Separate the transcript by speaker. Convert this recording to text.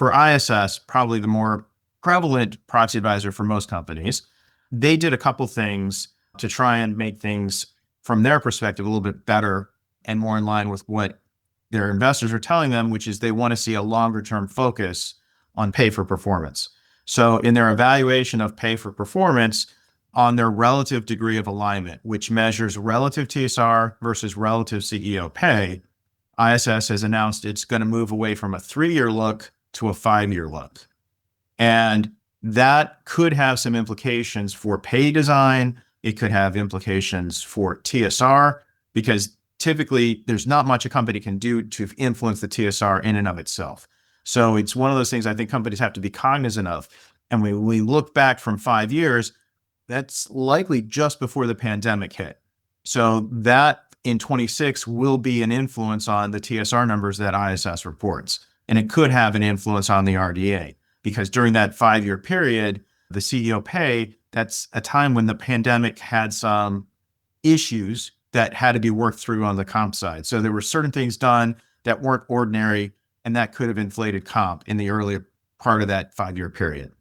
Speaker 1: For ISS, probably the more prevalent proxy advisor for most companies, they did a couple things to try and make things from their perspective a little bit better and more in line with what their investors are telling them, which is they want to see a longer term focus on pay for performance. So in their evaluation of pay for performance on their relative degree of alignment, which measures relative TSR versus relative CEO pay, ISS has announced it's going to move away from a 3-year look to a 5-year look. And that could have some implications for pay design. It could have implications for TSR, because typically there's not much a company can do to influence the TSR in and of itself. So it's one of those things I think companies have to be cognizant of. And when we look back from 5 years, that's likely just before the pandemic hit. So that in 26 will be an influence on the TSR numbers that ISS reports. And it could have an influence on the RDA, because during that 5-year period, the CEO pay, that's a time when the pandemic had some issues that had to be worked through on the comp side. So there were certain things done that weren't ordinary, and that could have inflated comp in the earlier part of that 5-year period.